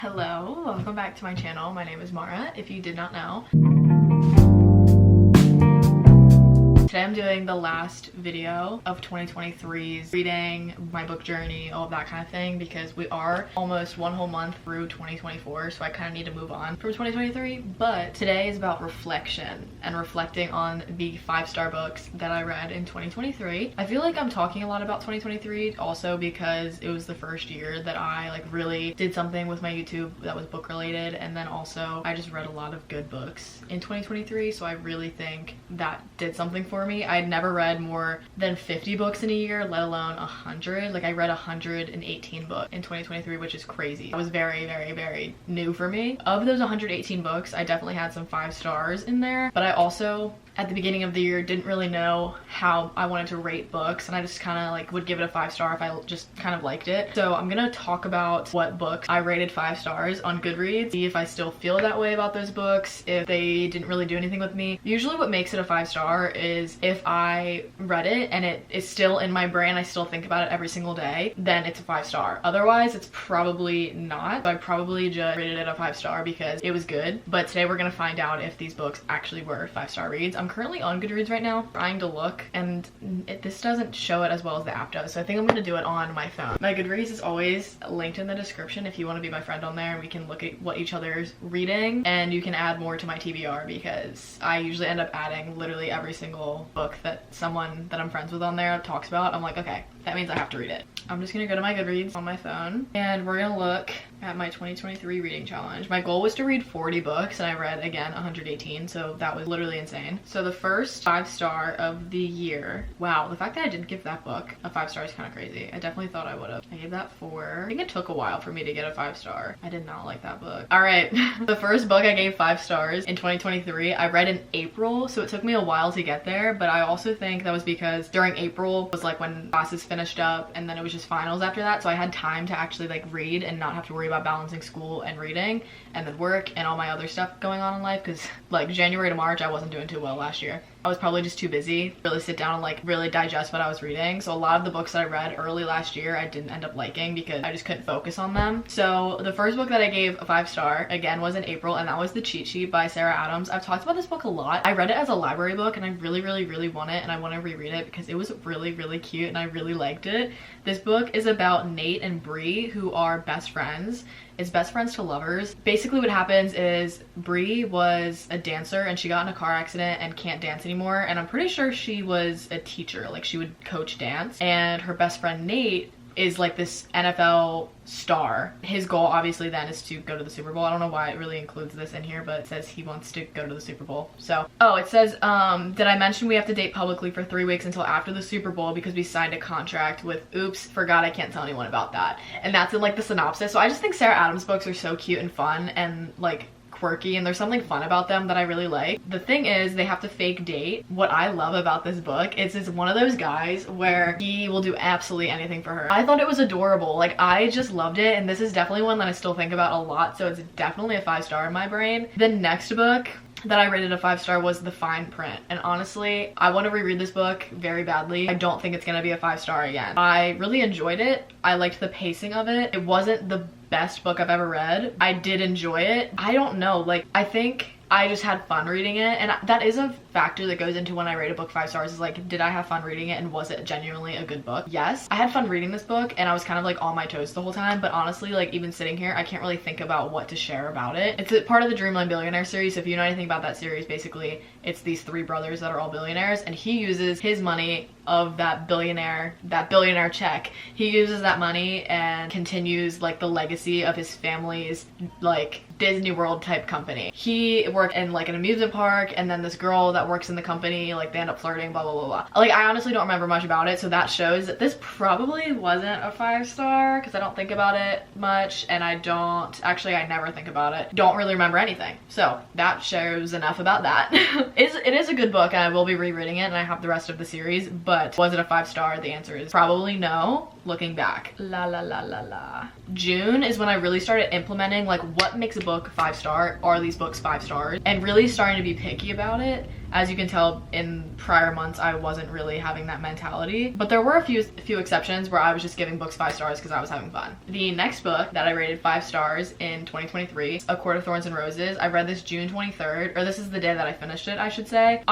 Hello, welcome back to my channel. My name is Mara, if you did not know. Today I'm doing the last video of 2023's reading, my book journey, all of that kind of thing, because we are almost one whole month through 2024, so I kind of need to move on from 2023. But today is about reflection and reflecting on the 5-star books that I read in 2023. I feel like I'm talking a lot about 2023 also because it was the first year that I really did something with my YouTube that was book related, and then also I just read a lot of good books in 2023, so I really think that did something for me. I'd never read more than 50 books in a year, let alone 100. I read 118 books in 2023, which is crazy. That was very, very, very new for me. Of those 118 books, I definitely had some 5 stars in there, but I also at the beginning of the year didn't really know how I wanted to rate books, and I just kind of would give it a 5 star if I just kind of liked it. So I'm gonna talk about what books I rated 5 stars on Goodreads, see if I still feel that way about those books, if they didn't really do anything with me. Usually what makes it a 5 star is if I read it and it is still in my brain, I still think about it every single day, then it's a 5 star. Otherwise it's probably not. So I probably just rated it a 5 star because it was good. But today we're gonna find out if these books actually were 5-star reads. I'm currently on Goodreads right now, trying to look, and this doesn't show it as well as the app does, so I think I'm gonna do it on my phone. My Goodreads is always linked in the description if you want to be my friend on there, and we can look at what each other's reading, and you can add more to my TBR because I usually end up adding literally every single book that someone that I'm friends with on there talks about. I'm like, okay, that means I have to read it. I'm just gonna go to my Goodreads on my phone, and we're gonna look at my 2023 reading challenge. My goal was to read 40 books, and I read, again, 118, so that was literally insane. So the first 5-star of the year, wow, the fact that I didn't give that book a 5 star is kind of crazy. I definitely thought I would have. I gave that 4. I think it took a while for me to get a 5 star. I did not like that book. All right, the first book I gave 5 stars in 2023, I read in April, so it took me a while to get there, but I also think that was because during April was when classes finished up, and then it was just finals after that, so I had time to actually read and not have to worry about balancing school and reading and then work and all my other stuff going on in life, because January to March I wasn't doing too well last year. I was probably just too busy to really sit down and really digest what I was reading. So a lot of the books that I read early last year I didn't end up liking because I just couldn't focus on them. So the first book that I gave a 5 star again was in April, and that was The Cheat Sheet by Sarah Adams. I've talked about this book a lot. I read it as a library book, and I really, really, really want it, and I want to reread it because it was really, really cute and I really liked it. This book is about Nate and Bree, who are best friends. It's best friends to lovers. Basically what happens is Bree was a dancer and she got in a car accident and can't dance anymore, and I'm pretty sure she was a teacher, she would coach dance, and her best friend Nate is this NFL star. His goal obviously then is to go to the Super Bowl. I don't know why it really includes this in here, but it says he wants to go to the Super Bowl. So, oh, it says, did I mention we have to date publicly for 3 weeks until after the Super Bowl because we signed a contract with, oops, forgot I can't tell anyone about that. And that's in the synopsis. So I just think Sarah Adams books are so cute and fun and quirky, and there's something fun about them that I really like. The thing is, they have to fake date. What I love about this book is it's one of those guys where he will do absolutely anything for her. I thought it was adorable. I just loved it, and this is definitely one that I still think about a lot, so it's definitely a 5 star in my brain. The next book that I rated a 5 star was The Fine Print, and honestly I want to reread this book very badly. I don't think it's gonna be a 5 star again. I really enjoyed it. I liked the pacing of it. It wasn't the best book I've ever read. I did enjoy it. I don't know, I think I just had fun reading it, and that is a factor that goes into when I rate a book 5 stars, is did I have fun reading it, and was it genuinely a good book? Yes, I had fun reading this book, and I was kind of on my toes the whole time, but honestly even sitting here I can't really think about what to share about it. It's a part of the Dreamland Billionaire series, so if you know anything about that series, basically it's these 3 brothers that are all billionaires, and he uses his money of that billionaire check. He uses that money and continues the legacy of his family's Disney World type company. He worked in an amusement park, and then this girl that works in the company, they end up flirting, blah blah blah blah. I honestly don't remember much about it, so that shows that this probably wasn't a 5 star because I don't think about it much, and I never think about it. Don't really remember anything. So that shows enough about that. It is a good book, and I will be rereading it, and I have the rest of the series, but was it a 5 star? The answer is probably no, looking back. La la la la la. June is when I really started implementing what makes a book 5 star. Are these books 5 stars? And really starting to be picky about it. As you can tell, in prior months I wasn't really having that mentality, but there were a few exceptions where I was just giving books 5 stars because I was having fun. The next book that I rated 5 stars in 2023, A Court of Thorns and Roses. I read this June 23rd, or this is the day that I finished it, I should say.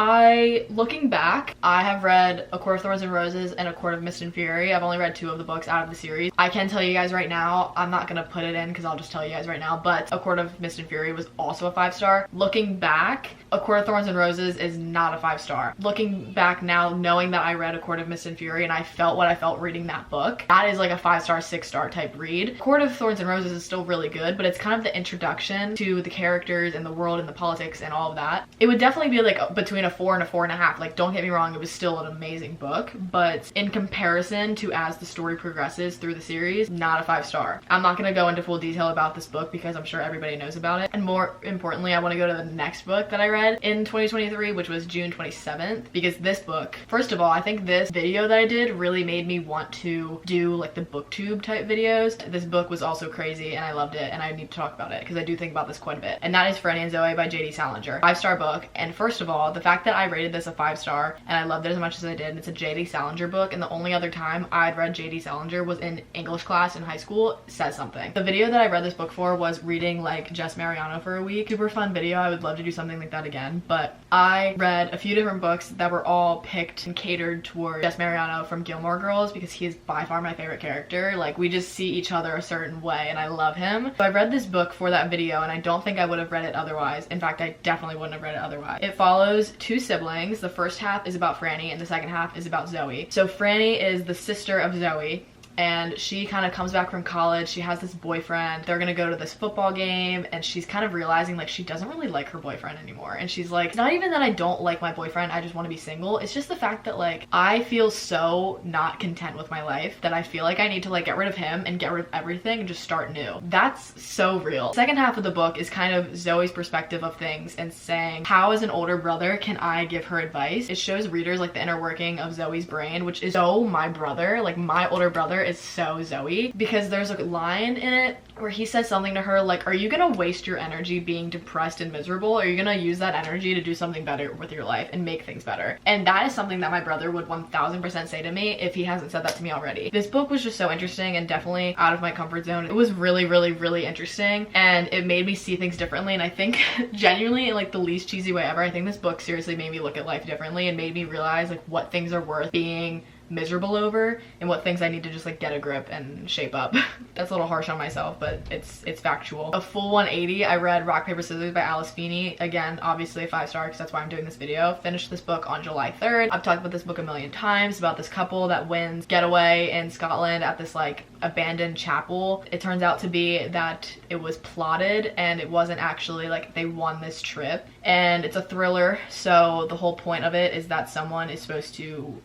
Looking back, I have read A Court of Thorns and Roses and A Court of Mist and Fury. I've only read 2 of the books out of the series. I can tell you guys right now, I'm not gonna put it in because I'll just tell you guys right now, but A Court of Mist and Fury was also a 5 star. Looking back, A Court of Thorns and Roses is not a 5 star. Looking back now, knowing that I read A Court of Mist and Fury and I felt what I felt reading that book, that is like a 5 star, 6 star type read. Court of Thorns and Roses is still really good, but it's kind of the introduction to the characters and the world and the politics and all of that. It would definitely be like between a 4 and a 4.5. Like, don't get me wrong, it was still an amazing book, but in comparison to as the story progresses through the series, not a 5 star. I'm not gonna go into full detail about this book because I'm sure everybody knows about it. And more importantly, I want to go to the next book that I read in 2023, which was June 27th, because this book, first of all, I think this video that I did really made me want to do like the booktube type videos. This book was also crazy and I loved it, and I need to talk about it because I do think about this quite a bit. And that is Franny and Zoe by J.D. Salinger. 5 star book. And first of all, the fact that I rated this a 5 star and I loved it as much as I did, and it's a J.D. Salinger book, and the only other time I'd read J.D. Salinger was in English class in high school, says something. The video that I read this book for was reading like Jess Mariano for a week. Super fun video. I would love to do something like that again, but I read a few different books that were all picked and catered toward Jess Mariano from Gilmore Girls because he is by far my favorite character. Like, we just see each other a certain way and I love him. So I read this book for that video and I don't think I would have read it otherwise. In fact, I definitely wouldn't have read it otherwise. It follows 2 siblings. The first half is about Franny and the second half is about Zoe. So Franny is the sister of Zoe, and she kind of comes back from college. She has this boyfriend. They're gonna go to this football game, and she's kind of realizing like she doesn't really like her boyfriend anymore. And she's like, it's not even that I don't like my boyfriend, I just want to be single. It's just the fact that like I feel so not content with my life that I feel like I need to like get rid of him and get rid of everything and just start new. That's so real. Second half of the book is kind of Zoe's perspective of things and saying, how as an older brother can I give her advice? It shows readers like the inner working of Zoe's brain, which is so my brother. Like, my older brother is so Zoe, because there's a line in it where he says something to her like, are you gonna waste your energy being depressed and miserable, or are you gonna use that energy to do something better with your life and make things better? And that is something that my brother would 1000% say to me if he hasn't said that to me already. This book was just so interesting and definitely out of my comfort zone. It was really, really, really interesting, and it made me see things differently. And I think genuinely, in like the least cheesy way ever, I think this book seriously made me look at life differently and made me realize like what things are worth being miserable over and what things I need to just like get a grip and shape up. That's a little harsh on myself, but it's factual. A full 180, I read Rock, Paper, Scissors by Alice Feeney. Again, obviously a 5 star because that's why I'm doing this video. Finished this book on July 3rd. I've talked about this book a million times, about this couple that wins getaway in Scotland at this like abandoned chapel. It turns out to be that it was plotted and it wasn't actually like they won this trip, and it's a thriller. So the whole point of it is that someone is supposed to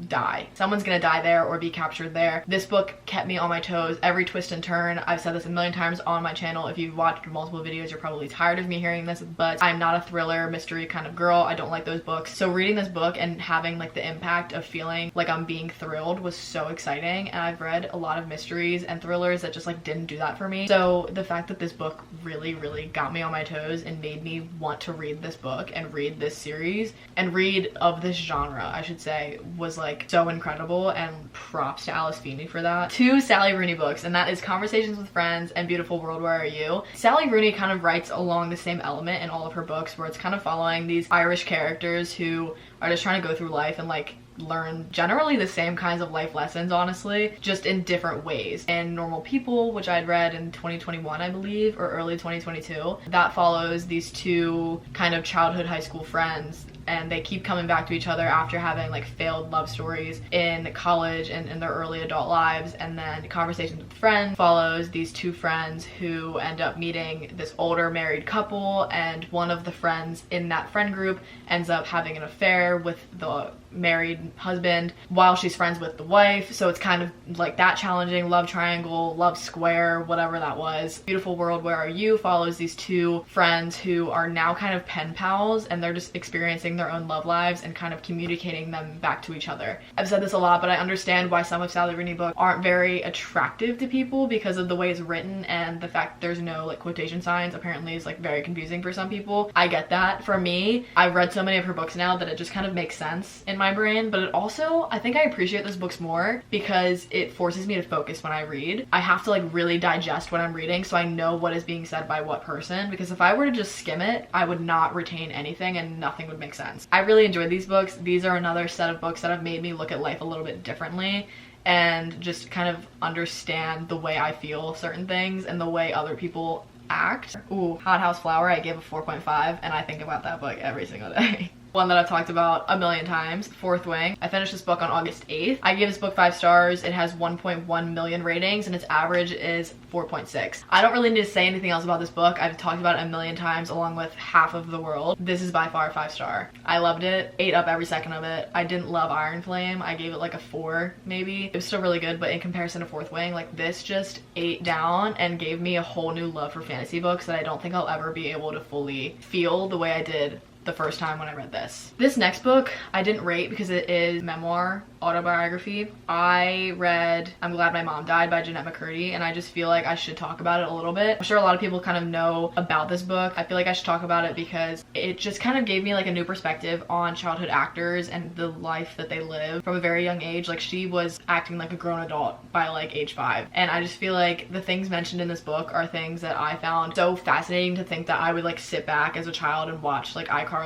die. Someone's gonna die there or be captured there. This book kept me on my toes every twist and turn. I've said this a million times on my channel. If you've watched multiple videos, you're probably tired of me hearing this, but I'm not a thriller mystery kind of girl. I don't like those books. So reading this book and having like the impact of feeling like I'm being thrilled was so exciting. And I've read a lot of mysteries and thrillers that just like didn't do that for me. So the fact that this book really, really got me on my toes and made me want to read this book and read this series and read of this genre, I should say, was like so incredible, and props to Alice Feeney for that. 2 Sally Rooney books, and that is Conversations with Friends and Beautiful World, Where Are You? Sally Rooney kind of writes along the same element in all of her books, where it's kind of following these Irish characters who are just trying to go through life and like learn generally the same kinds of life lessons, honestly, just in different ways. And Normal People, which I'd read in 2021, I believe, or early 2022, that follows these 2 kind of childhood high school friends, and they keep coming back to each other after having like failed love stories in college and in their early adult lives. And then Conversations with Friends follows these 2 friends who end up meeting this older married couple, and one of the friends in that friend group ends up having an affair with the married husband while she's friends with the wife, so it's kind of like that challenging love triangle, love square, whatever that was. Beautiful World, Where Are You follows these two friends who are now kind of pen pals, and they're just experiencing their own love lives and kind of communicating them back to each other. I've said this a lot, but I understand why some of Sally Rooney books aren't very attractive to people because of the way it's written, and the fact there's no like quotation signs apparently is like very confusing for some people. I get that. For me, I've read so many of her books now that it just kind of makes sense in my brain, but it also, I think I appreciate those books more because it forces me to focus when I read. I have to like really digest what I'm reading so I know what is being said by what person, because if I were to just skim it, I would not retain anything and nothing would make sense. I really enjoyed these books. These are another set of books that have made me look at life a little bit differently and just kind of understand the way I feel certain things and the way other people act. Ooh, Hot House Flower, I gave a 4.5, and I think about that book every single day. One that I've talked about a million times, Fourth Wing. I finished this book on August 8th. I gave this book 5 stars. It has 1.1 million ratings and its average is 4.6. I don't really need to say anything else about this book. I've talked about it a million times along with half of the world. This is by far a 5-star. I loved it, ate up every second of it. I didn't love Iron Flame. I gave it like a 4 maybe. It was still really good, but in comparison to Fourth Wing, like this just ate down and gave me a whole new love for fantasy books that I don't think I'll ever be able to fully feel the way I did the first time when I read this. This next book I didn't rate because it is memoir, autobiography. I read I'm Glad My Mom Died by Jeanette McCurdy, and I just feel like I should talk about it a little bit. I'm sure a lot of people kind of know about this book. I feel like I should talk about it because it just kind of gave me like a new perspective on childhood actors and the life that they live from a very young age. Like she was acting like a grown adult by like age 5, and I just feel like the things mentioned in this book are things that I found so fascinating to think that I would like sit back as a child and watch like iCarly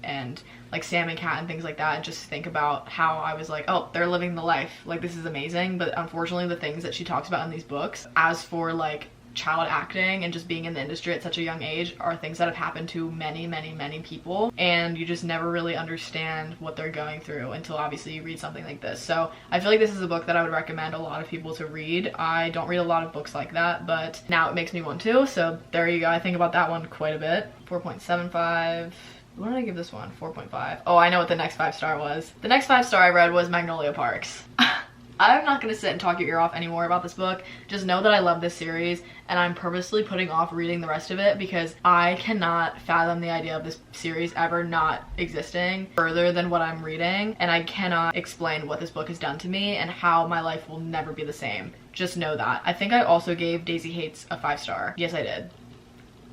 and like Sam and Cat and things like that and just think about how I was like, oh, they're living the life, like this is amazing. But unfortunately the things that she talks about in these books as for like child acting and just being in the industry at such a young age are things that have happened to many people, and you just never really understand what they're going through until obviously you read something like this. So I feel like this is a book that I would recommend a lot of people to read. I don't read a lot of books like that, but now it makes me want to, so there you go. I think about that one quite a bit. 4.75. What did I give this one? 4.5. Oh, I know what the next 5-star was. The next 5-star I read was Magnolia Parks. I'm not gonna sit and talk your ear off anymore about this book. Just know that I love this series and I'm purposely putting off reading the rest of it because I cannot fathom the idea of this series ever not existing further than what I'm reading, and I cannot explain what this book has done to me and how my life will never be the same. Just know that. I think I also gave Daisy Hates a 5-star. Yes, I did.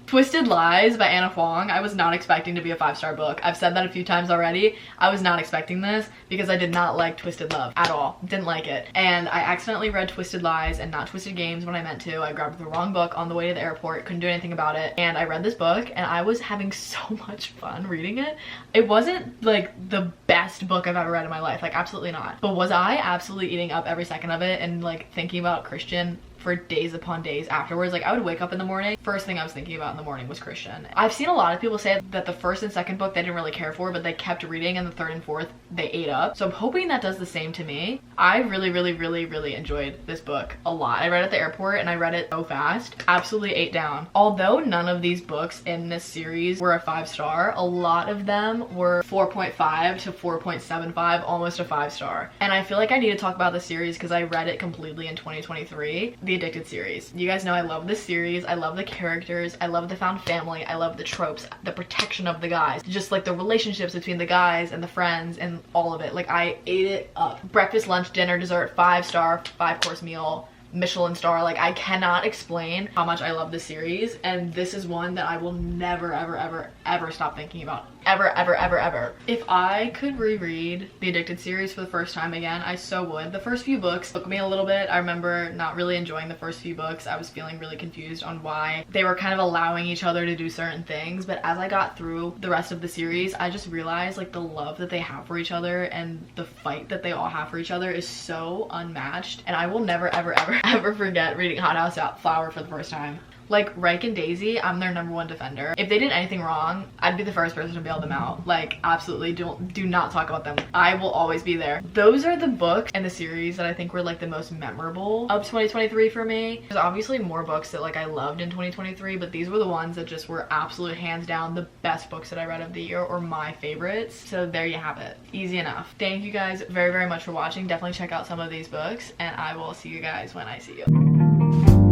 Twisted Lies by Anna Huang. I was not expecting to be a 5-star book. I've said that a few times already. I was not expecting this because I did not like Twisted Love at all. Didn't like it. And I accidentally read Twisted Lies and not Twisted Games when I meant to. I grabbed the wrong book on the way to the airport, couldn't do anything about it. And I read this book and I was having so much fun reading it. It wasn't like the best book I've ever read in my life, like absolutely not. But was I absolutely eating up every second of it and like thinking about Christian for days upon days afterwards. Like I would wake up in the morning, first thing I was thinking about in the morning was Christian. I've seen a lot of people say that the first and second book they didn't really care for, but they kept reading, and the third and fourth they ate up. So I'm hoping that does the same to me. I really enjoyed this book a lot. I read it at the airport and I read it so fast. Absolutely ate down. Although none of these books in this series were a 5-star, a lot of them were 4.5 to 4.75, almost a 5-star. And I feel like I need to talk about this series because I read it completely in 2023. The Addicted series. You guys know I love this series. I love the characters. I love the found family. I love the tropes, the protection of the guys, just like the relationships between the guys and the friends and all of it. Like I ate it up. Breakfast, lunch, dinner, dessert, 5-star, 5-course meal, Michelin star. Like I cannot explain how much I love this series, and this is one that I will never ever stop thinking about. Ever. If I could reread the Addicted series for the first time again, I so would. The first few books took me a little bit. I remember not really enjoying the first few books. I was feeling really confused on why they were kind of allowing each other to do certain things, but as I got through the rest of the series, I just realized like the love that they have for each other and the fight that they all have for each other is so unmatched, and I will never ever forget reading Hot House Flower for the first time. Like Reich and Daisy, I'm their #1 defender. If they did anything wrong, I'd be the first person to bail them out. Like, absolutely do not talk about them. I will always be there. Those are the books and the series that I think were like the most memorable of 2023 for me. There's obviously more books that like I loved in 2023, but these were the ones that just were absolute hands down the best books that I read of the year, or my favorites. So there you have it. Easy enough. Thank you guys very, very much for watching. Definitely check out some of these books, and I will see you guys when I see you.